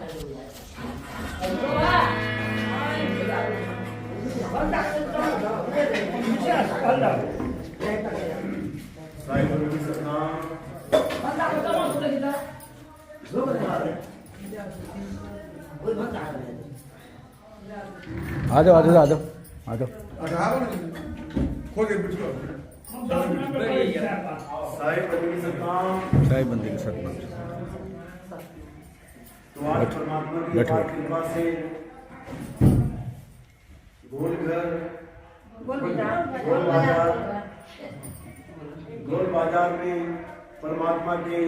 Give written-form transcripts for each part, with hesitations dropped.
आ जाओ आ जाओ आ जाओ आ जाओ। साहिब बंदे के सतनाम। तो आज परमात्मा की कृपा से गोल बाजार में परमात्मा के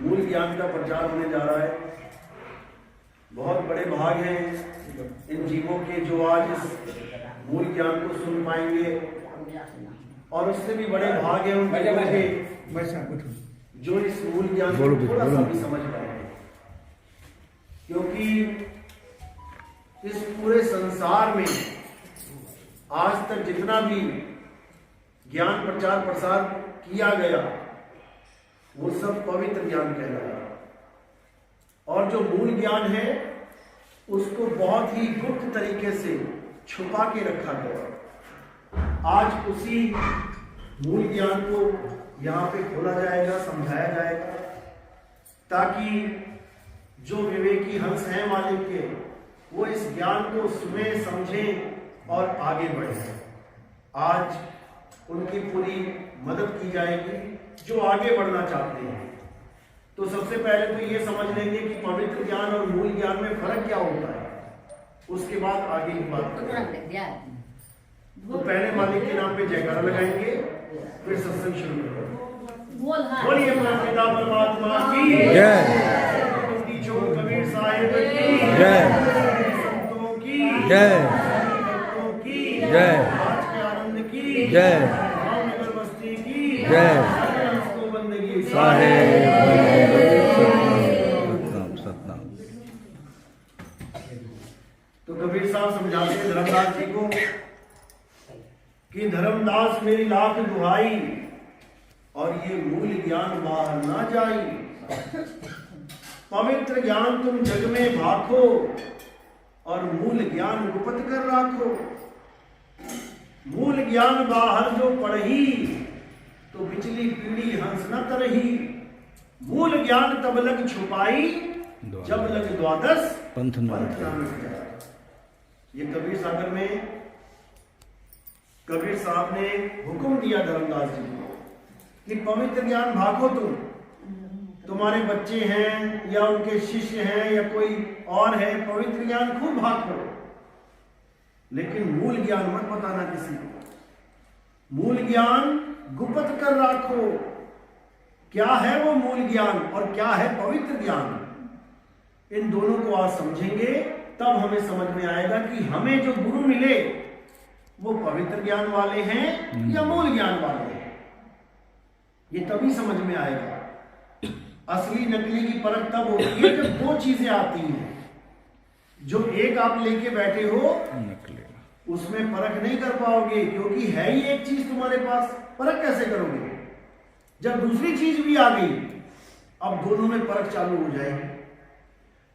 मूल ज्ञान का प्रचार होने जा रहा है। बहुत बड़े भाग हैं इन जीवों के जो आज इस मूल ज्ञान को सुन पाएंगे, और उससे भी बड़े भाग हैं उनके जो इस मूल ज्ञान को थोड़ा सा भी समझ पाएंगे, क्योंकि इस पूरे संसार में आज तक जितना भी ज्ञान प्रचार प्रसार किया गया वो सब पवित्र ज्ञान कहलाया, और जो मूल ज्ञान है उसको बहुत ही गुप्त तरीके से छुपा के रखा गया। आज उसी मूल ज्ञान को यहाँ पे खोला जाएगा, समझाया जाएगा, ताकि जो विवेकी हंस हैं मालिक के, वो इस ज्ञान को सुने, समझें और आगे बढ़े। आज उनकी पूरी मदद की जाएगी जो आगे बढ़ना चाहते हैं। तो सबसे पहले तो ये समझ लेंगे कि पवित्र ज्ञान और मूल ज्ञान में फर्क क्या होता है, उसके बाद आगे की बात करेंगे। तो पहले मालिक के नाम पे जयकारा लगाएंगे, फिर सत्संग शुरू करेंगे। बोलिए पिता परमात्मा की जय, कबीर साहिब की जय, संतों की जय, भक्तों की जय, आज के आनंद की जय, भावनगर बस्ती की जय, को बंदगी साहेब सतनाम सतनाम। तो कबीर साहब समझाते हैं धर्मदास जी को कि धर्मदास मेरी लाख दुहाई और ये मूल ज्ञान बाहर ना जाई। पवित्र ज्ञान तुम जग में भाखो और मूल ज्ञान गुप्त कर राखो। मूल ज्ञान बाहर जो पढ़ी तो बिचली पीढ़ी हंस न तरही। मूल ज्ञान तब लग छुपाई जब लग द्वादश पंथ न। ये कबीर सागर में कबीर साहब ने हुक्म दिया धर्मदास जी को कि पवित्र ज्ञान भागो तुम, तुम्हारे बच्चे हैं या उनके शिष्य हैं या कोई और है, पवित्र ज्ञान खूब भागो, लेकिन मूल ज्ञान मत बताना किसी को। मूल ज्ञान गुप्त कर राखो। क्या है वो मूल ज्ञान और क्या है पवित्र ज्ञान, इन दोनों को आज समझेंगे, तब हमें समझ में आएगा कि हमें जो गुरु मिले वो पवित्र ज्ञान वाले हैं या मूल ज्ञान वाले हैं। ये तभी समझ में आएगा। असली नकली की परख तब होती है जब दो चीजें आती हैं। जो एक आप लेके बैठे हो उसमें परख नहीं कर पाओगे, क्योंकि है ही एक चीज तुम्हारे पास, परख कैसे करोगे। जब दूसरी चीज भी आ गई, अब दोनों में परख चालू हो जाएगी।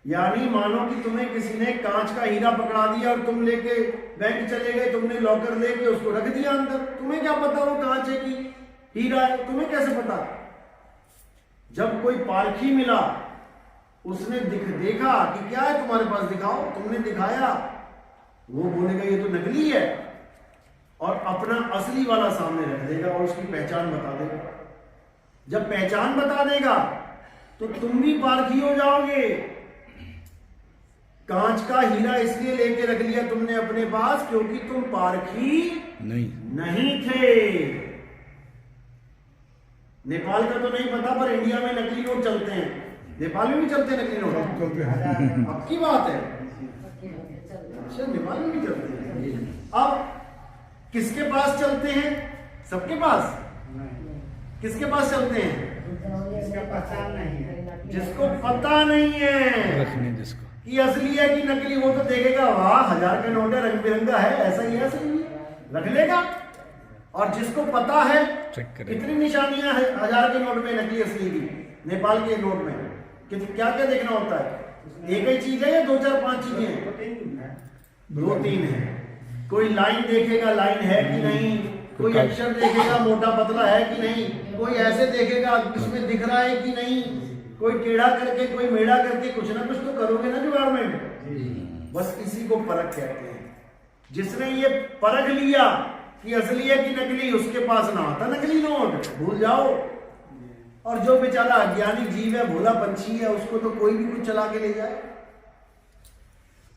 यानी मानो कि तुम्हें किसी ने कांच का हीरा पकड़ा दिया और तुम लेके बैंक चले गए, तुमने लॉकर लेके उसको रख दिया अंदर। तुम्हें क्या पता वो कांच है कि हीरा है, तुम्हें कैसे पता। जब कोई पारखी मिला, उसने देखा कि क्या है तुम्हारे पास, दिखाओ, तुमने दिखाया, वो बोलेगा ये तो नकली है, और अपना असली वाला सामने रख देगा और उसकी पहचान बता देगा। जब पहचान बता देगा तो तुम भी पारखी हो जाओगे। कांच का हीरा इसलिए लेके रख लिया तुमने अपने पास क्योंकि तुम पारखी नहीं थे। नेपाल का तो नहीं पता, पर इंडिया में नकली नोट चलते हैं। नेपाल में भी चलते हैं नकली नोट, अब की बात है। अच्छा, नेपाल में भी चलते हैं। अब किसके पास चलते हैं? सबके पास। किसके पास चलते हैं? जिसको पता नहीं है जिसको कि असली है कि नकली, वो तो देखेगा, वाह 1000 का नोट है, रंग बिरंगा है, ऐसा ही है, सही रख लेगा। और जिसको पता है कितनी निशानियां हैं 1000 के नोट में, नकली असली की, नेपाल के नोट में क्या क्या देखना होता है। एक ही चीज है या 2 4 5 चीजें हैं? 2 3 है। कोई लाइन देखेगा लाइन है कि नहीं, कोई अक्षर देखेगा मोटा पतला है कि नहीं, कोई ऐसे देखेगा इसमें दिख रहा है कि नहीं, कोई टेढ़ा करके कोई मेढ़ा करके कुछ ना कुछ तो करोगे ना जुगाड़ में। बस इसी को परख कहते हैं। जिसने ये परख लिया कि असली है कि नकली, उसके पास ना आता नकली नोट, भूल जाओ। और जो बेचारा अज्ञानी जीव है, भोला पंछी है, उसको तो कोई भी कुछ चला के ले जाए।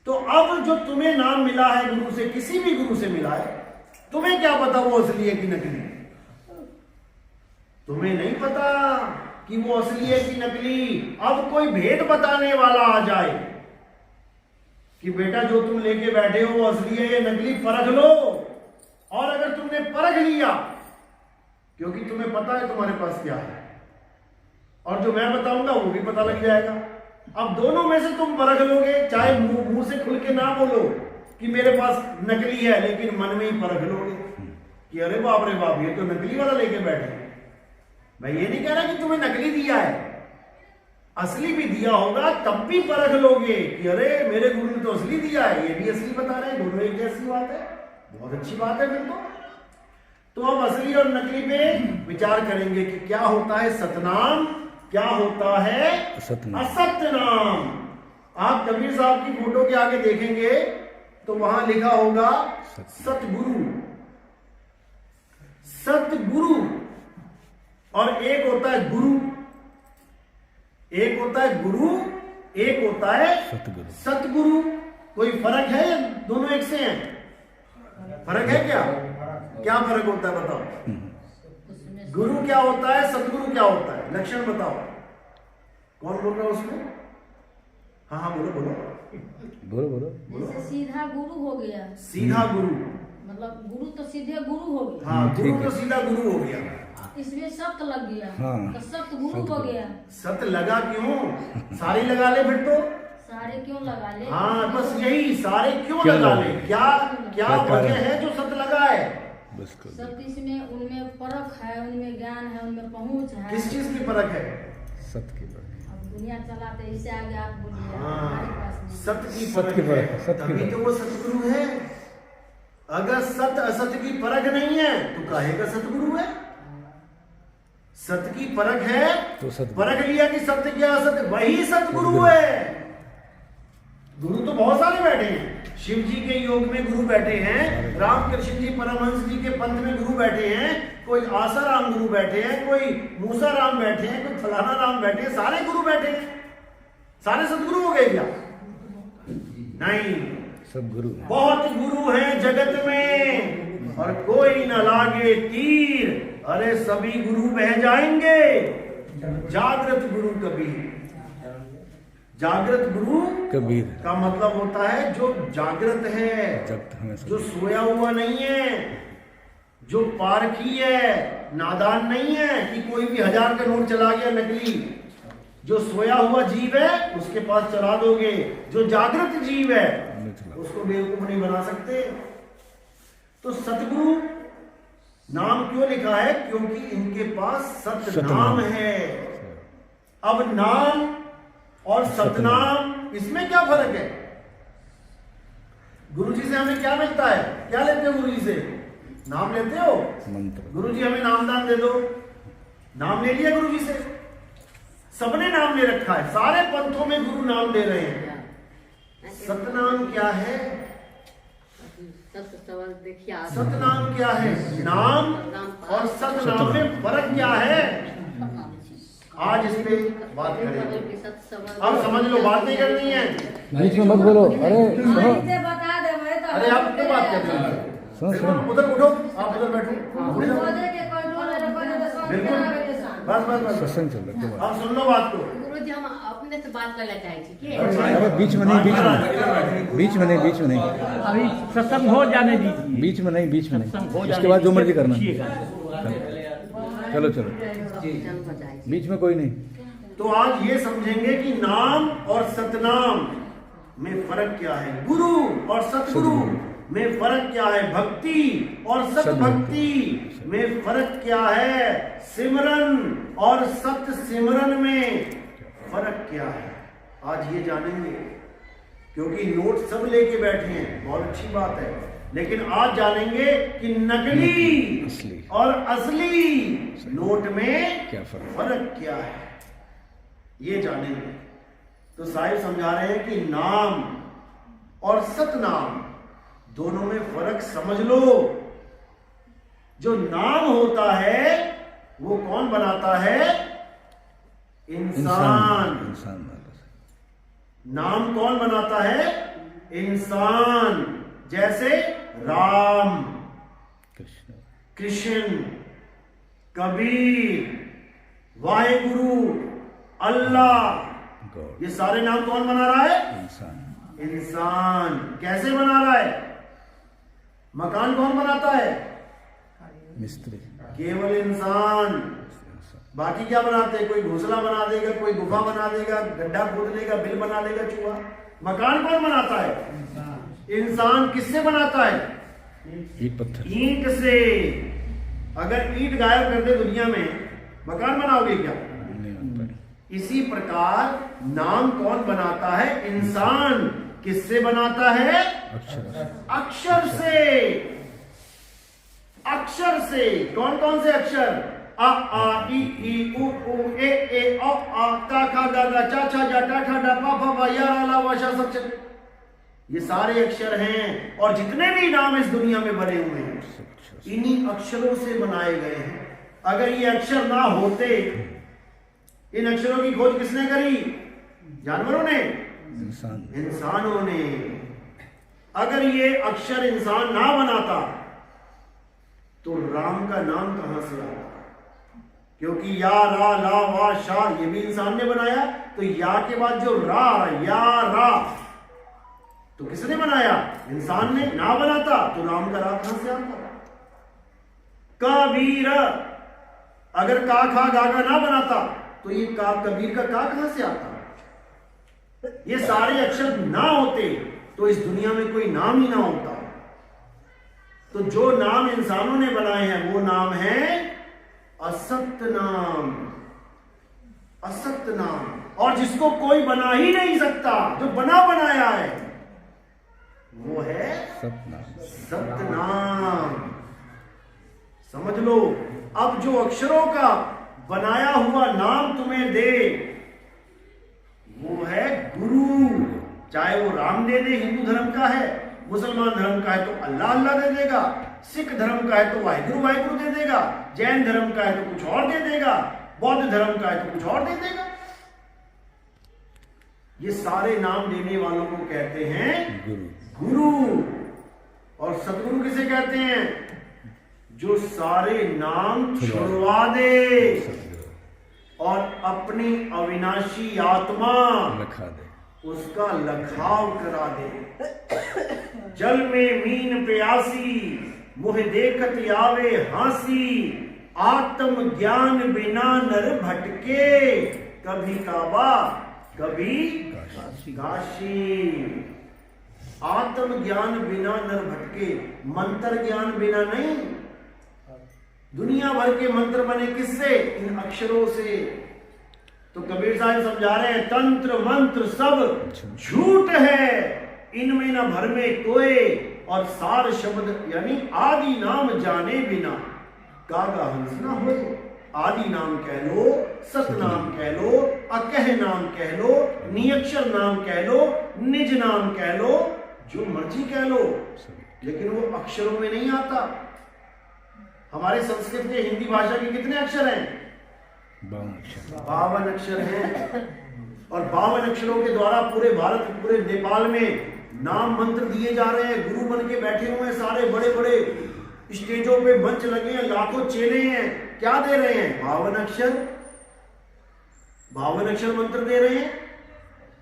तो अब जो तुम्हें नाम मिला है गुरु से, किसी भी गुरु से मिला है, तुम्हें क्या पता वो असली है कि नकली? तुम्हें नहीं पता कि वो असली है कि नकली। अब कोई भेद बताने वाला आ जाए कि बेटा जो तुम लेके बैठे हो वो असली है या नकली, परख लो। और अगर तुमने परख लिया, क्योंकि तुम्हें पता है तुम्हारे पास क्या है, और जो मैं बताऊंगा वो भी पता लग जाएगा। अब दोनों में से तुम परख लोगे, चाहे मुंह से खुल के ना बोलो कि मेरे पास नकली है, लेकिन मन में ही परख लोगे कि अरे बाप रे बाप, ये तो नकली वाला लेके बैठे। मैं ये नहीं कह रहा कि तुम्हें नकली दिया है, असली भी दिया होगा, तब भी परख लोगे कि अरे मेरे गुरु ने तो असली दिया है, ये भी असली बता रहे हैं, दोनों एक जैसी बात है। बहुत अच्छी बात है फिर तो अब असली और नकली पे विचार करेंगे कि क्या होता है सतनाम, क्या होता है असत्य नाम। आप कबीर साहब की फोटो के आगे देखेंगे तो वहां लिखा होगा सतगुरु। सतगुरु, और एक होता है गुरु, एक होता है गुरु, एक होता है सतगुरु। कोई फर्क है या दोनों एक से हैं? फर्क है क्या? क्या फर्क होता है बताओ? गुरु क्या होता है, सतगुरु क्या होता है? लक्षण बताओ। कौन बोल रहा है उसमें? हाँ हाँ बोलो बोलो बोलो बोलो। जैसे सीधा गुरु हो गया, सीधा गुरु मतलब गुरु तो सीधे गुरु हो गया। हाँ, गुरु तो सीधा गुरु हो गया। इसमें सत्य लग गया, हाँ, तो सत्य गुरु हो गया। सत्य लगा क्यों? सारे लगा ले फिर तो। सारे क्यों लगा ले? हाँ बस यही, सारे क्यों लगा ले? क्या क्या वजह है जो सत्य लगा है? सत्य इसमें उनमें परख है, उनमें ज्ञान है, उनमें पहुंच है। किस चीज की परख है? सत्य की परख। अब दुनिया चलाते इससे आगे आप बोलिए। हाँ, हमारे पास नहीं। सत्य की सत्य की परख, सत्य की तभी तो परख। वो सतगुरु है। अगर सत्य असत्य की परख नहीं है तो काहे का सतगुरु है? सत्य की परख है तो सत्य, परख लिया कि सत्य क्या असत्य, वही सतगुरु है। गुरु तो बहुत सारे बैठे हैं। शिव जी के योग में गुरु बैठे हैं, रामकृष्ण जी परमहंस जी के पंथ में गुरु बैठे हैं, कोई आसाराम गुरु बैठे हैं, कोई मूसा राम बैठे हैं, कोई फलाना राम बैठे हैं, सारे गुरु बैठे हैं। सारे सतगुरु हो गए क्या? नहीं, सब गुरु। बहुत गुरु हैं जगत में और कोई न लागे तीर, अरे सभी गुरु बह जाएंगे। जागृत गुरु कबीर। जागृत गुरु कबीर का मतलब होता है जो जागृत है, जो सोया हुआ नहीं है, जो पारखी है, नादान नहीं है कि कोई भी 1000 का नोट चला गया नकली। जो सोया हुआ जीव है उसके पास चला दोगे, जो जागृत जीव है उसको बेवकूफ नहीं बना सकते। तो सतगुरु नाम क्यों लिखा है? क्योंकि इनके पास सत्य नाम है। अब नाम और सतनाम, इसमें क्या फर्क है? गुरुजी से हमें क्या मिलता है? क्या लेते हो गुरुजी से? नाम लेते हो, मंत्र। गुरुजी हमें नामदान दे दो, नाम ले लिया गुरुजी से। सबने नाम ले रखा है, सारे पंथों में गुरु नाम दे रहे हैं। सतनाम क्या है? सतनाम क्या है? नाम और सतनाम में फर्क क्या है? आज इस पे बात करेंगे। अब समझ लो, बात नहीं करनी है, बीच में मत बोलो। अरे सुनो, बता दे भाई तो अरे आप क्यों बात करते हैं? सुनो सुनो। उधर उठो, आप उधर बैठो। बिल्कुल, बस बस बस सत्संग चल रहा है। अब सुन लो बात को। गुरुजी हम अपने से बात करना चाहे छी। अरे बीच में नहीं, बीच में, बीच में नहीं, बीच में नहीं, अभी सत्संग हो जाने दीजिए। बीच में नहीं, बीच में नहीं। इसके बाद जो मर्जी करना। चलो चलो, बीच में कोई नहीं। तो आज ये समझेंगे कि नाम और सतनाम में फर्क क्या है, गुरु और सतगुरु में फर्क क्या है, भक्ति और सतभक्ति में फर्क क्या है, सिमरन और सत सिमरन में फर्क क्या है। आज ये जानेंगे, क्योंकि नोट सब लेके बैठे हैं, बहुत अच्छी बात है, लेकिन आज जानेंगे कि नकली असली और असली नोट में क्या फर्क फर्क क्या है, ये जानेंगे। तो साहिब समझा रहे हैं कि नाम और सतनाम दोनों में फर्क समझ लो। जो नाम होता है वो कौन बनाता है? इंसान। इंसान नाम कौन बनाता है? इंसान। जैसे राम, कृष्ण, कृष्ण, कबीर, वाहेगुरु, अल्लाह, गॉड, ये सारे नाम कौन बना रहा है? इंसान। इंसान। कैसे बना रहा है? मकान कौन बनाता है? मिस्त्री, केवल इंसान। बाकी क्या बनाते हैं? कोई घोंसला बना देगा, कोई गुफा बना देगा, गड्ढा खोद लेगा, बिल बना लेगा, चूहा। मकान कौन बनाता है? इंसान। किससे बनाता है? ईंट पत्थर, ईंट से। अगर ईंट गायब कर दे दुनिया में, मकान बनाओगे क्या? नहीं बन पाए। इसी प्रकार नाम कौन बनाता है? इंसान। किससे बनाता है? अक्षर, अक्षर से। अक्षर से। कौन कौन से अक्षर? अ आ इ ई उ ऊ ए ए औ आ का खा गा गा चा छा जा टा ठा डा पा फा बा या रा ला वा शा सब चल। ये सारे अक्षर हैं, और जितने भी नाम इस दुनिया में बने हुए हैं इन्हीं अक्षरों से बनाए गए हैं। अगर ये अक्षर ना होते, इन अक्षरों की खोज किसने करी? जानवरों ने? इंसान। इंसानों ने। अगर ये अक्षर इंसान ना बनाता तो राम का नाम कहां से आता? क्योंकि या रा ला वा शा ये भी इंसान ने बनाया, तो या के बाद जो रा, या रा, तो किसने बनाया? इंसान ने। ना बनाता तो राम का रा कहां से आता? कबीर। अगर का खा गा गा ना बनाता तो ये का कबीर का का कहां से आता? ये सारे अक्षर ना होते तो इस दुनिया में कोई नाम ही ना होता। तो जो नाम इंसानों ने बनाए हैं वो नाम है असत्य नाम। असत्य नाम। और जिसको कोई बना ही नहीं सकता, जो बना बनाया है, वो है सतनाम। सतनाम। समझ लो। अब जो अक्षरों का बनाया हुआ नाम तुम्हें दे वो है गुरु। चाहे वो राम दे दे, हिंदू धर्म का है, मुसलमान धर्म का है तो अल्लाह अल्लाह दे देगा, सिख धर्म का है तो वाहिगुरु वाहिगुरु दे देगा, जैन धर्म का है तो कुछ और दे देगा, बौद्ध धर्म का है तो कुछ और दे देगा। ये सारे नाम देने वालों को कहते हैं गुरु। गुरु। और सतगुरु किसे कहते हैं? जो सारे नाम छुड़वा दे और अपनी अविनाशी आत्मा लखा दे, उसका लखाव करा दे। जल में मीन प्यासी, मुह देखत आवे हासी, आत्म ज्ञान बिना नर भटके, कभी काबा कभी काशी। आत्म ज्ञान बिना नर भटके, मंत्र ज्ञान बिना नहीं। दुनिया भर के मंत्र बने किससे? इन अक्षरों से। तो कबीर साहब समझा रहे हैं तंत्र मंत्र सब झूठ है, इनमें न भर में कोई, और सार शब्द यानी आदि नाम जाने बिना कागा हंस ना हो। आदि नाम कह लो, सतनाम कह लो, अकह नाम कह लो, नियक्षर नाम कह लो, निज नाम कह लो, जो मर्जी कह लो, लेकिन वो अक्षरों में नहीं आता। हमारे संस्कृत के हिंदी भाषा के कितने अक्षर हैं? 52 अक्षर। 52 अक्षर हैं। और 52 अक्षरों के द्वारा पूरे भारत, पूरे नेपाल में नाम मंत्र दिए जा रहे हैं। गुरु बन के बैठे हुए हैं, सारे बड़े बड़े स्टेजों पे मंच लगे हैं, लाखों चेले हैं। क्या दे रहे हैं? 52 अक्षर। 52 अक्षर मंत्र दे रहे हैं।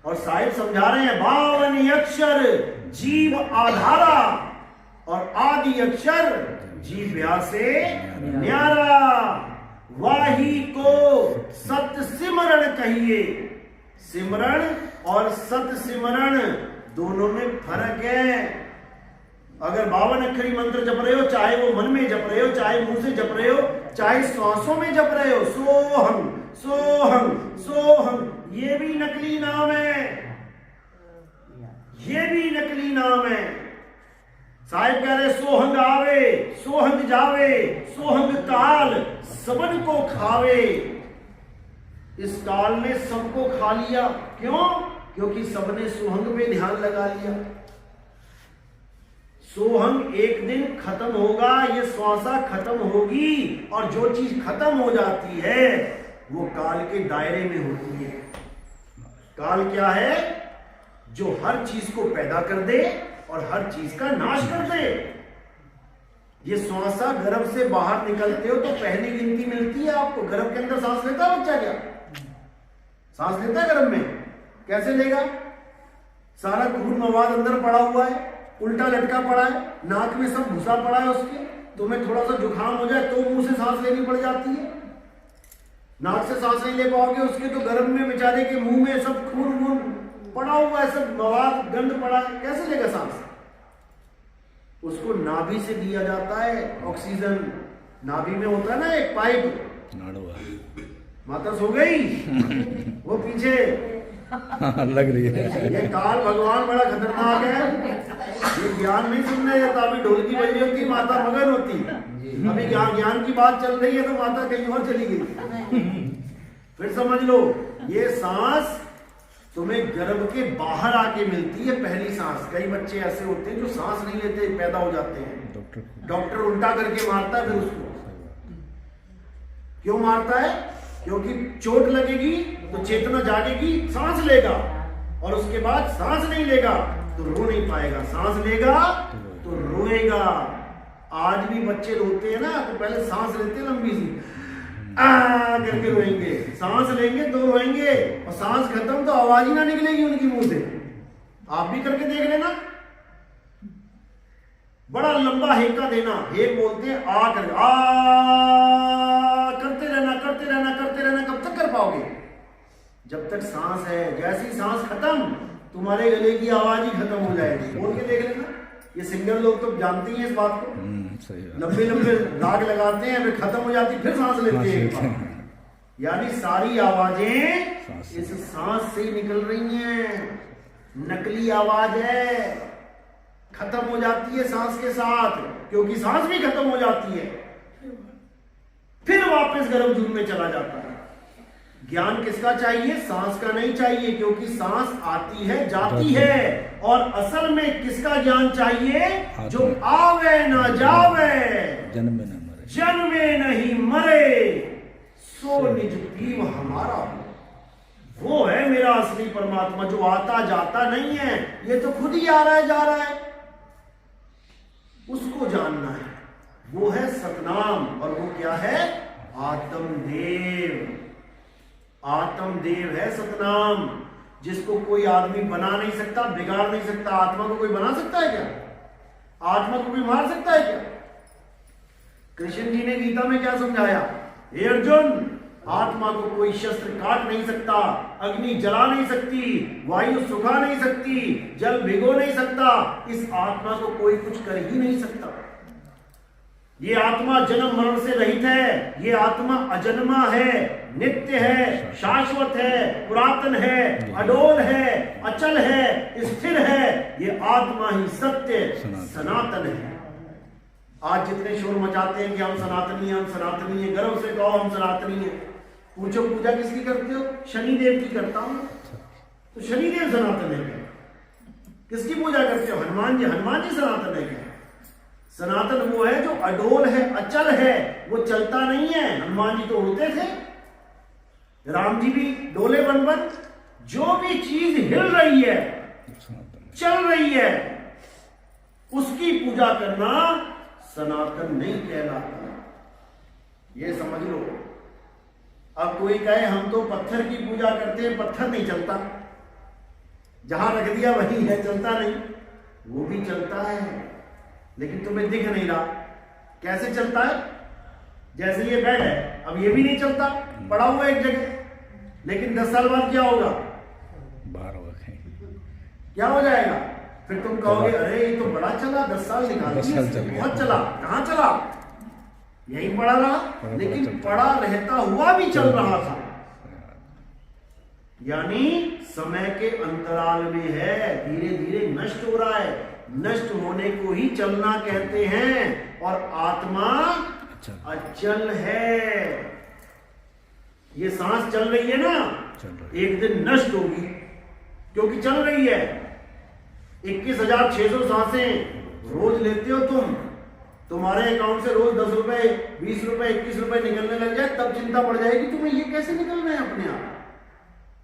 और साहिब समझा रहे हैं 52 अक्षर जीव आधारा, और आदि अक्षर जीव व्यासे न्यारा। वाही को सत सिमरण कहिए। सिमरण और सत सिमरण दोनों में फर्क है। अगर 52 अक्षरी मंत्र जप रहे हो, चाहे वो मन में जप रहे हो, चाहे मुंह से जप रहे हो, चाहे श्वासों में जप रहे हो, सोहम सोहम सोहम, ये भी नकली नाम है, ये भी नकली नाम है। साहिब कह रहे सोहंग आवे, सोहंग जावे, सोहंग काल सबन को खावे। इस काल ने सबको खा लिया, क्यों? क्योंकि सबने सोहंग पे ध्यान लगा लिया। सोहंग एक दिन खत्म होगा, ये श्वासा खत्म होगी, और जो चीज खत्म हो जाती है वो काल के दायरे में होती है। काल क्या है? जो हर चीज को पैदा कर दे और हर चीज का नाश कर दे। ये श्वासा गर्भ से बाहर निकलते हो तो पहली गिनती मिलती है आपको। गर्भ के अंदर सांस लेता है बच्चा? क्या सांस लेता है गर्भ में? कैसे लेगा? सारा खून मवाद अंदर पड़ा हुआ है, उल्टा लटका पड़ा है, नाक में सब घुसा पड़ा है उसके। तुम्हें थोड़ा सा जुकाम हो जाए तो मुंह से सांस लेनी पड़ जाती है। नाक से सांस नहीं ले पाओगे उसके, तो गर्भ में बेचारे के मुंह में सब खून वून पड़ा हुआ है, सब मवाद गंद पड़ा है, कैसे लेगा सांस? उसको नाभि से दिया जाता है ऑक्सीजन। नाभि में होता है ना एक पाइप, माता सो गई वो पीछे लग रही है। ये काल भगवान बड़ा खतरनाक है, ये ज्ञान नहीं सुनने देता। अभी ढोलकी बज रही होती, माता मगन होती, अभी ज्ञान की बात चल रही है तो माता कहीं और चली गई। फिर समझ लो, ये सांस तुम्हें गर्भ के बाहर आके मिलती है, पहली सांस। कई बच्चे ऐसे होते हैं जो सांस नहीं लेते, पैदा हो जाते हैं। डॉक्टर उल्टा करके मारता है फिर उसको। क्यों मारता है? क्योंकि चोट लगेगी तो चेतना जागेगी, सांस लेगा, और उसके बाद सांस नहीं लेगा तो रो नहीं पाएगा, सांस लेगा तो रोएगा। आज भी बच्चे रोते हैं ना, तो पहले सांस लेते हैं लंबी सी, करके रोएंगे, सांस लेंगे तो रोएंगे, और सांस खत्म तो आवाज ही ना निकलेगी उनकी मुंह से। आप भी करके देख लेना। बड़ा लंबा हेका देना, हेक बोलते हैं आ कर, करते रहना करते रहना करते रहना। कब तक कर पाओगे? जब तक सांस है। जैसी सांस खत्म, तुम्हारे गले की आवाज ही खत्म हो जाएगी। बोल के देख लेना। ये सिंगर लोग तो जानते ही हैं इस बात को। लंबे लंबे राग लगाते हैं, फिर खत्म हो जाती, फिर सांस लेते हैं। यानी सारी आवाजें इस सांस से ही निकल रही हैं। नकली आवाज है, खत्म हो जाती है सांस के साथ, क्योंकि सांस भी खत्म हो जाती है, फिर वापस गर्भजून में चला जाता है। ज्ञान किसका चाहिए? सांस का नहीं चाहिए, क्योंकि सांस आती है जाती है। और असल में किसका ज्ञान चाहिए? जो आवे ना जावे, जन्मे न मरे, जन्मे नहीं मरे, सो निज पीव हमारा हो। वो है मेरा असली परमात्मा, जो आता जाता नहीं है, ये तो खुद ही आ रहा है जा रहा है। उसको जानना है, वो है सतनाम। और वो क्या है? आत्मदेव। आत्मदेव है सतनाम, जिसको कोई आदमी बना नहीं सकता, बिगाड़ नहीं सकता। आत्मा को कोई बना सकता है क्या? आत्मा को कोई मार सकता है क्या? कृष्ण जी ने गीता में क्या समझाया? हे अर्जुन, आत्मा को कोई शस्त्र काट नहीं सकता, अग्नि जला नहीं सकती, वायु सुखा नहीं सकती, जल भिगो नहीं सकता। इस आत्मा को कोई कुछ कर ही नहीं सकता। ये आत्मा जन्म मरण से रहित है। ये आत्मा अजन्मा है, नित्य है, शाश्वत है, पुरातन है, अडोल है, अचल है, स्थिर है। ये आत्मा ही सत्य सनातन है। आज जितने शोर मचाते हैं कि हम सनातनी हैं, हम सनातनी हैं, गर्व से कहो हम सनातनी हैं। पूछो पूजा किसकी करते हो? शनिदेव की करता हूं। तो शनिदेव सनातन है क्या? किसकी पूजा करते हो? हनुमान जी। हनुमान जी सनातन है क्या? सनातन वो है जो अडोल है, अचल है, वो चलता नहीं है। हनुमान जी तो उड़ते थे, राम जी भी डोले बन बन। जो भी चीज हिल रही है, चल रही है, उसकी पूजा करना सनातन नहीं कहलाता। ये समझ लो। अब कोई कहे हम तो पत्थर की पूजा करते हैं, पत्थर नहीं चलता, जहां रख दिया वही है, चलता नहीं। वो भी चलता है, लेकिन तुम्हें दिख नहीं रहा। कैसे चलता है? जैसे ये बेड है, अब ये भी नहीं चलता, पड़ा हुआ एक जगह, लेकिन 10 साल बाद क्या होगा? बाहर होगा, क्या हो जाएगा? फिर तुम कहोगे अरे ये तो बड़ा चला, 10 साल निकाल दिए, बहुत चला। कहां चला? यही पड़ा रहा, लेकिन पड़ा रहता हुआ भी चल रहा था। यानी समय के अंतराल में है, धीरे धीरे नष्ट हो रहा है। नष्ट होने को ही चलना कहते हैं। और आत्मा अचल है। ये सांस चल रही है ना, एक दिन नष्ट होगी क्योंकि चल रही है। 21,600 सांसें रोज लेते हो तुम, तुम्हारे अकाउंट से रोज 10 रुपए, 20 रुपए, 21 रुपए निकलने लग जाए, तब चिंता पड़ जाएगी तुम्हें ये कैसे निकल रहे हैं अपने आप।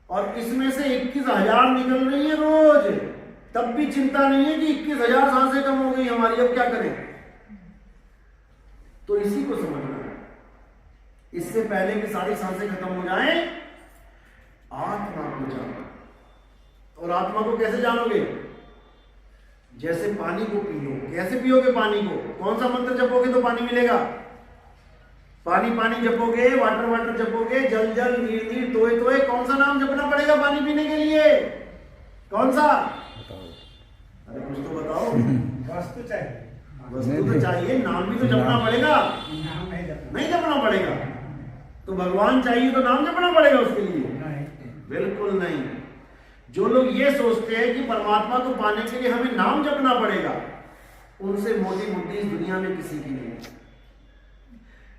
और इसमें से 21,000 निकल रही है रोज, तब भी चिंता नहीं है कि 21,000 सांसें कम हो गई हमारी, अब क्या करें। तो इसी को समझना है। इससे पहले कि सारी सांसें खत्म हो जाएं, आत्मा को जानो। और आत्मा को कैसे जानोगे? जैसे पानी को पियो। कैसे पियोगे पानी को? कौन सा मंत्र जपोगे तो पानी मिलेगा? पानी पानी जपोगे, वाटर वाटर जपोगे, जल जल, नीर नीर, तोय तोय, कौन सा नाम जपना पड़ेगा पानी पीने के लिए? कौन सा? अरे कुछ तो बताओ। वस्तु चाहिए, वस्तु तो चाहिए, नाम भी तो जपना पड़ेगा। नहीं जपना पड़ेगा तो भगवान चाहिए तो नाम जपना पड़ेगा उसके लिए? बिल्कुल नहीं। जो लोग ये सोचते हैं कि परमात्मा को पाने के लिए हमें नाम जपना पड़ेगा, उनसे मोटी बुद्धि इस दुनिया में किसी की नहीं है।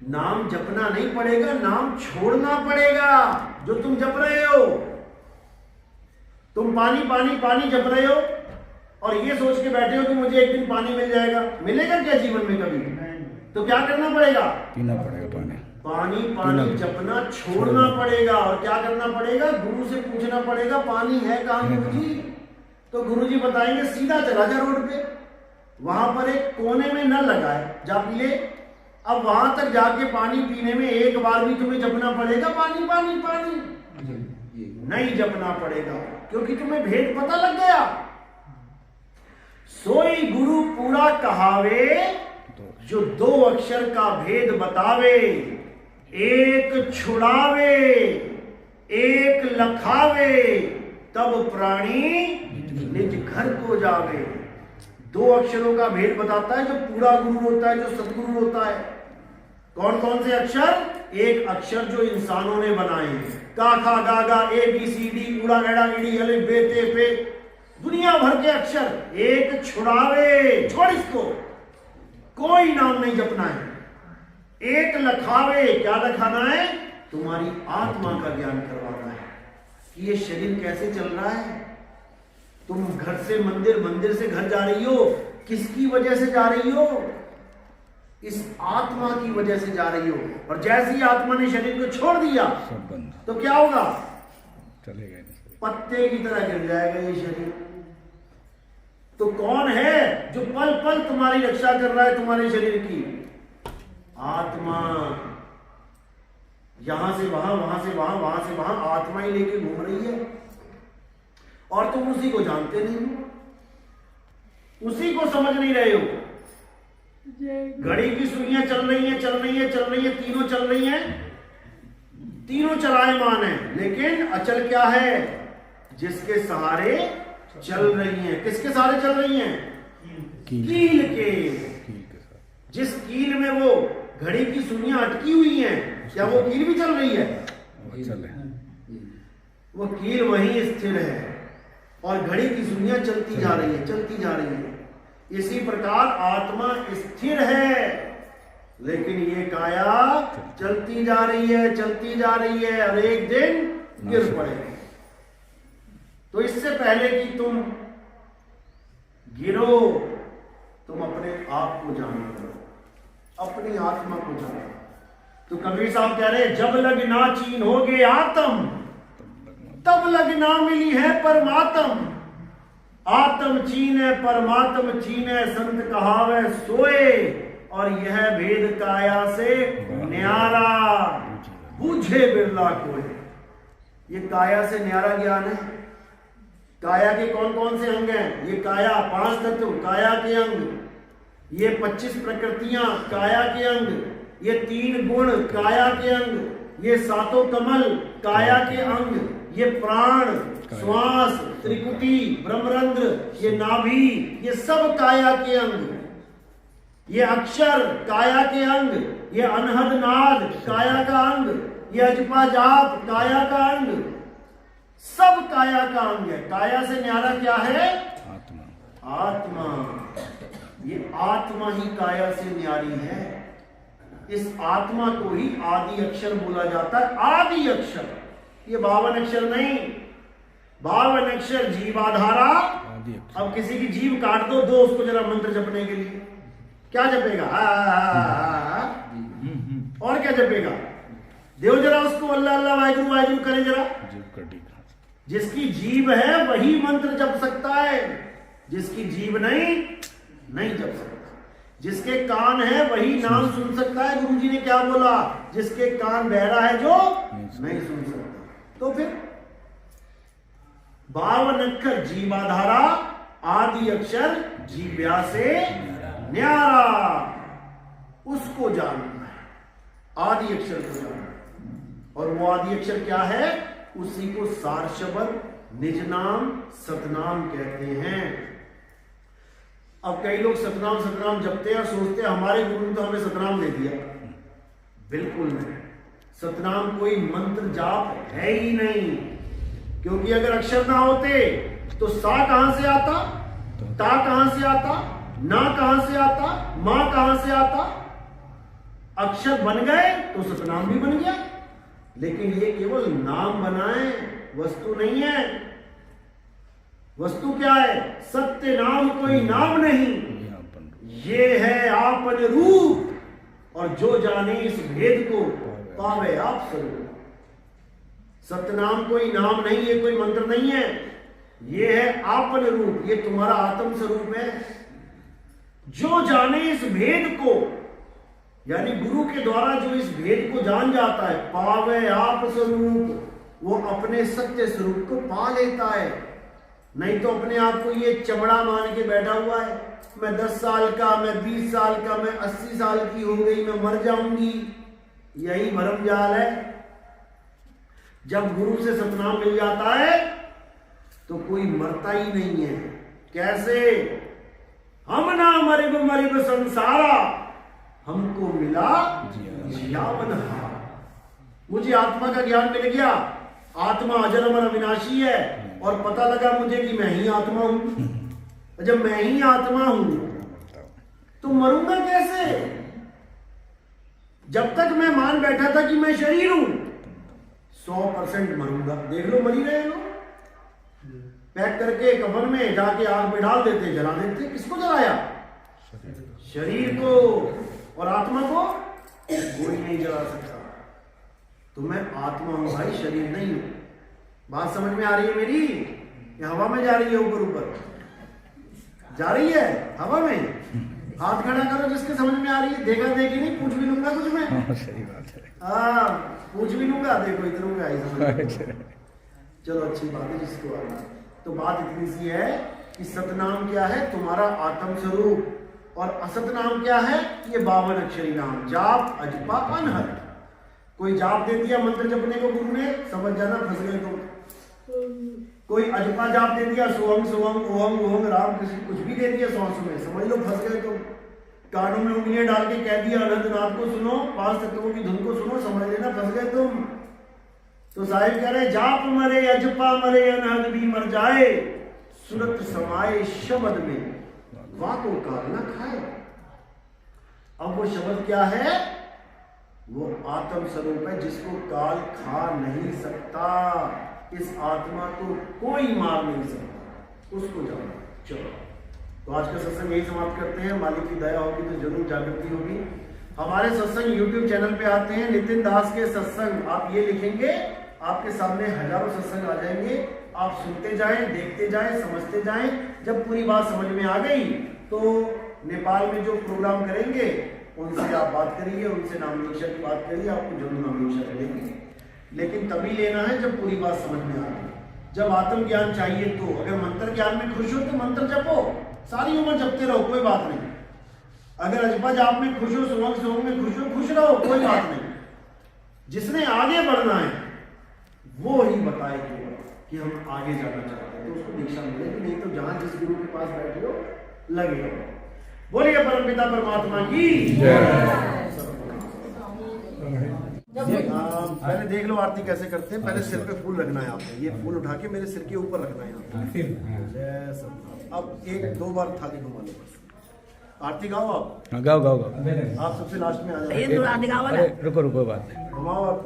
नाम जपना नहीं पड़ेगा, नाम छोड़ना पड़ेगा। जो तुम जप रहे हो, तुम पानी पानी पानी जप रहे हो और ये सोच के बैठे हो कि मुझे एक दिन पानी मिल जाएगा। मिलेगा क्या जीवन में कभी? तो क्या करना पड़ेगा? पीना पड़ेगा पानी। पानी पानी जपना छोड़ना पड़ेगा। और क्या करना पड़ेगा? गुरु से पूछना पड़ेगा पानी है कहाँ गुरुजी? तो गुरुजी बताएंगे सीधा चला जा रोड पे, वहां पर एक कोने में नल लगा है, जा पी ले। अब वहां तक जाके पानी पीने में एक बार भी तुम्हें जपना पड़ेगा पानी पानी पानी? नहीं जपना पड़ेगा, क्योंकि तुम्हें भेद पता लग गया। सोई गुरु पूरा कहावे, जो 2 अक्षर का भेद बतावे। एक छुड़ावे, एक लखावे, तब प्राणी निज घर को जावे। 2 अक्षरों का भेद बताता है जो पूरा गुरु होता है, जो सदगुरु होता है। कौन कौन से अक्षर? एक अक्षर जो इंसानों ने बनाए हैं, का खा गा गा, ए बी सी डी, उड़ा गड़ा ईड़ी अलिफ बे ते पे, दुनिया भर के अक्षर। एक छुड़ावे, छोड़ इसको, कोई नाम नहीं जपना है। एक लखावे, क्या लखाना है? तुम्हारी आत्मा का ज्ञान करवाना है कि ये शरीर कैसे चल रहा है। तुम घर से मंदिर, मंदिर से घर जा रही हो, किसकी वजह से जा रही हो? इस आत्मा की वजह से जा रही हो। और जैसे ही आत्मा ने शरीर को छोड़ दिया तो क्या होगा? चलेगा, पत्ते की तरह गिर जाएगा ये शरीर। तो कौन है जो पल पल तुम्हारी रक्षा कर रहा है तुम्हारे शरीर की? आत्मा। यहां से वहां, वहां से वहां, वहां से वहां आत्मा ही लेके घूम रही है और तुम उसी को जानते नहीं हो, उसी को समझ नहीं रहे हो। घड़ी की सुइयां चल रही हैं, चल रही है, चल रही है, तीनों चल रही हैं, तीनों चलायमान है, लेकिन अचल क्या है? जिसके सहारे चल रही हैं। किसके सहारे चल रही हैं? कील के। जिस कील में वो घड़ी की सुइयां अटकी हुई हैं, क्या वो कील भी चल रही है? वो कील वहीं स्थिर है और घड़ी की सुइयां चलती जा रही है, चलती जा रही है। इसी प्रकार आत्मा स्थिर है, लेकिन ये काया चलती जा रही है, चलती जा रही है और एक दिन गिर पड़ेगी। तो इससे पहले कि तुम गिरो, तुम अपने आप को जाना करो, अपनी आत्मा को जानो। तो कबीर साहब कह रहे, जब लग ना चीन होगे आत्म, तब लग ना मिली है परमात्म। आत्म चीने परमात्म चीने, संत कहावे सोए, और यह भेद काया से न्यारा, बूझे बिरला कोई। ये काया से न्यारा ज्ञान है। काया के कौन कौन से अंग हैं? ये काया 5 तत्व काया के अंग, ये 25 प्रकृतियां काया के अंग, ये 3 गुण काया के अंग, ये 7 कमल काया के अंग, ये प्राण, श्वास, त्रिकुटी, ब्रह्मरंध्र, ये नाभि, ये सब काया के अंग। ये अक्षर काया के अंग, ये अनहद नाद काया का अंग, ये अजपा जाप काया का अंग। सब काया का अंग है। काया से न्यारा क्या है? आत्मा। आत्मा। ये आत्मा ही काया से न्यारी है। इस आत्मा को ही आदि अक्षर बोला जाता है। आदि अक्षर, ये 52 अक्षर नहीं, 52 अक्षर जीवाधारा। आदि अक्षर। अब किसी की जीव काट दो उसको जरा मंत्र जपने के लिए, क्या जपेगा? और क्या जपेगा? देव जरा उसको अल्लाह अल्लाह वाहिगुरु वाहिगुरु करे जरा। जीव कटी कहाँ से? जिसकी जीव है वही मंत्र जप सकता है, जिसकी जीव नहीं जप सकता। जिसके कान है वही नाम सुन सकता है। गुरुजी ने क्या बोला? जिसके कान बहरा है जो नहीं सुन सकता। तो फिर 52 अक्षर जीवाधारा, आदि अक्षर जीव्या से न्यारा, उसको जानना है, आदि अक्षर को जानना है। और वो आदि अक्षर क्या है? उसी को सार शब्द, निज नाम, सतनाम कहते हैं। अब कई लोग सतनाम सतनाम जपते हैं और सोचते हैं हमारे गुरु ने तो हमें सतनाम दे दिया। बिल्कुल नहीं। सतनाम कोई मंत्र जाप है ही नहीं, क्योंकि अगर अक्षर ना होते तो सा कहां से आता, ता कहां से आता, ना कहां से आता, मां कहां से आता? अक्षर बन गए तो सतनाम भी बन गया। लेकिन ये केवल नाम बनाए, वस्तु नहीं है। वस्तु क्या है? सत्य नाम कोई नाम नहीं, ये है आपन रूप। और जो जाने इस भेद को पावे आप स्वरूप। सतनाम कोई नाम नहीं, ये कोई मंत्र नहीं है, ये है आपन रूप, ये तुम्हारा आत्म स्वरूप है। जो जाने इस भेद को, यानी गुरु के द्वारा जो इस भेद को जान जाता है, पावे आप स्वरूप, वो अपने सत्य स्वरूप को पा लेता है। नहीं तो अपने आप को ये चमड़ा मान के बैठा हुआ है, मैं 10 साल का, मैं 20 साल का, मैं 80 साल की हो गई, मैं मर जाऊंगी। यही भरम जाल है। जब गुरु से सतनाम मिल जाता है तो कोई मरता ही नहीं है। कैसे? हम ना मरिब मरिब संसारा, हमको मिला जीवन हार। मुझे आत्मा का ज्ञान मिल गया, आत्मा अजर अमर अविनाशी है, और पता लगा मुझे कि मैं ही आत्मा हूं। जब मैं ही आत्मा हूं तो मरूंगा कैसे? जब तक मैं मान बैठा था कि मैं शरीर हूं, 100% मरूंगा। देख लो, मरी रहे लोग, पैक करके कफन में जाके आग में डाल देते, जला देते। किसको जलाया? शरीर को। और आत्मा को कोई नहीं जला सकता। तो मैं आत्मा हूं भाई, शरीर नहीं हूं। बात समझ में आ रही है मेरी? या हवा में जा रही है? ऊपर ऊपर जा रही है हवा में। हाथ खड़ा करो जिसके समझ में आ रही है। देखा देखी नहीं, पूछ भी लूंगा कुछ मैं। सही बात है। हाँ, पूछ भी लूंगा। देखो इधर में आई समझ। चलो अच्छी बात है जिसको आ रहा। तो बात इतनी सी है कि सतनाम क्या है? तुम्हारा आत्म स्वरूप। और असत नाम क्या है? ये 52 अक्षरी नाम, जाप अजपा अनहद। कोई जाप दे दिया मंत्र जपने को गुरु ने, समझ जाना फंस गए तुम। कोई अजपा जाप दे दिया, सोहम सोहम ओहम ओहम राम कृष्ण, कुछ भी दे दिया सांस में, समझ लो फंस गए तुम। कानों में उंगलियां डाल के कह दिया अनंतनाथ को सुनो, 5 तत्वों की धुन को सुनो, समझ लेना फंस गए तुम। तो साहिब कह रहे जाप मरे अजपा मरे अनहद भी मर जाए, सुरत समाये शब्द में वाको काल न खाए। अब वो शब्द क्या है? वो आत्म स्वरूप है जिसको काल खा नहीं सकता। इस आत्मा को कोई मार नहीं सकता, उसको जानो। चलो, तो आज का सत्संग यही समाप्त करते हैं। मालिक की दया होगी तो जरूर जागृति होगी। हमारे सत्संग YouTube चैनल पे आते हैं, नितिन दास के सत्संग। आप ये लिखेंगे, आपके सामने हजारों सत्संग आ जाएंगे। आप सुनते जाएं, देखते जाएं, समझते जाएं। जब पूरी बात समझ में आ गई तो नेपाल में जो प्रोग्राम करेंगे उनसे आप बात करिए, उनसे नामदीक्षा की बात करिए, आपको जरूर नामदीक्षा मिलेगी। लेकिन तभी लेना है जब पूरी बात समझ में आ गई। जब आत्म ज्ञान चाहिए तो, अगर मंत्र ज्ञान में खुश हो तो मंत्र जपो, सारी उम्र जपते रहो, कोई बात नहीं। अगर अजपा जाप में खुश हो, सुबह सोम में खुश हो, खुश रहो, कोई बात नहीं। जिसने आगे बढ़ना है वो ही बताए कि हम आगे जाना चाहते हैं, तो उसको दीक्षा मिलेगी। नहीं तो जहां जिस गुरु के पास बैठे हो लगे हो। बोलिए परमपिता परमात्मा की जय। पहले देख लो आरती कैसे करते हैं। पहले सिर पे फूल रखना है आपने, ये फूल उठा के मेरे सिर के ऊपर रखना है आपने। जय सतनाम। अब 1-2 बार थाली घुमा लो बस। आरती गाओ आप। हाँ गाओ गाओ गाओ। आप सबसे लास्ट में आ जाओ। अरे रुको रुको बात घुमाओ आप।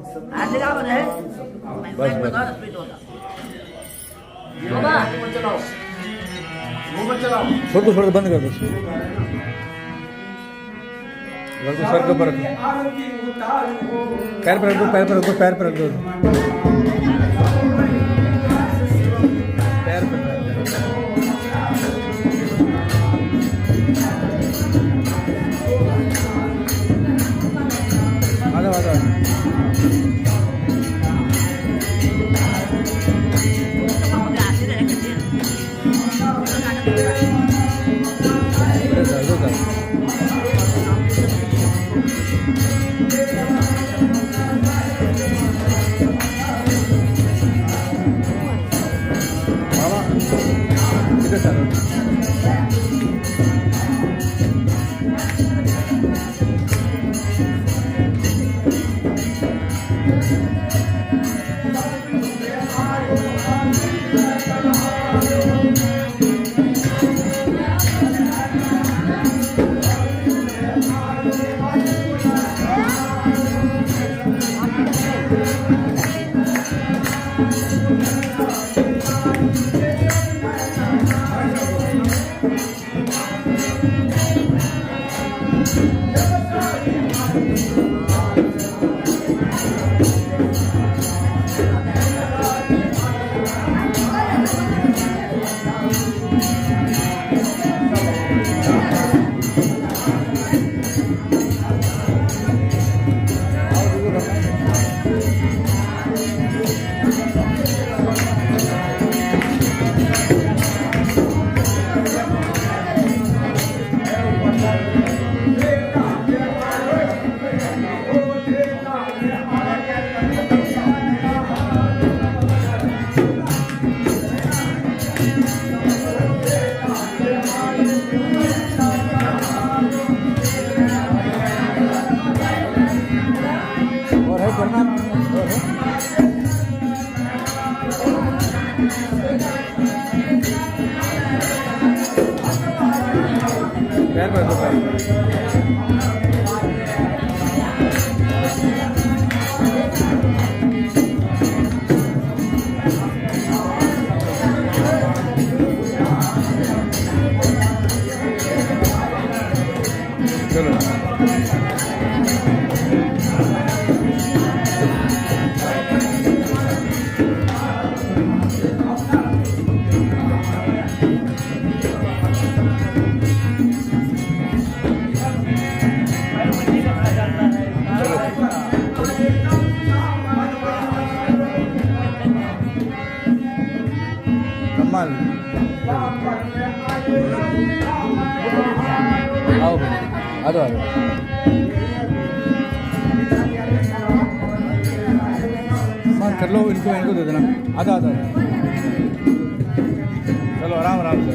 बस बस मुंह चलाओ, मुंह मत चलाओ। छोड़ दो बंद कर दो। रख दो सर के ऊपर रख दो। पैर पर रख दो, पैर पर रख दो, पैर पर रख दो, पैर पर। आ जाओ आ जाओ। पैर पर दो पैर। चलो कमाल। आओ आ जाओ। मान कर लो, इनको दे देना। आधा आधा चलो आराम आराम से।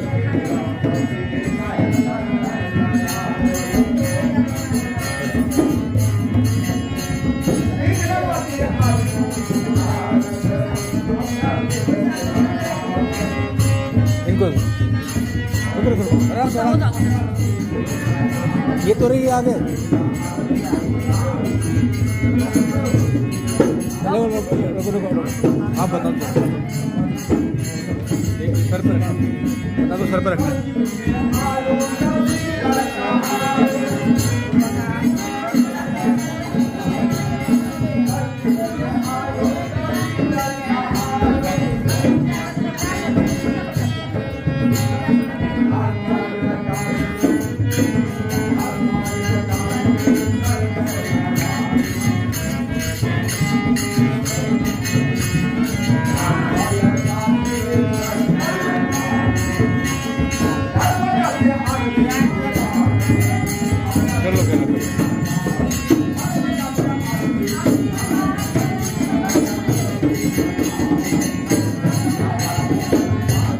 इनको रुको आराम से आराम। ये तो रही आगे। हेलो रुको आप बता दो। एक सर पर रखना, बता दो सर पर रखना।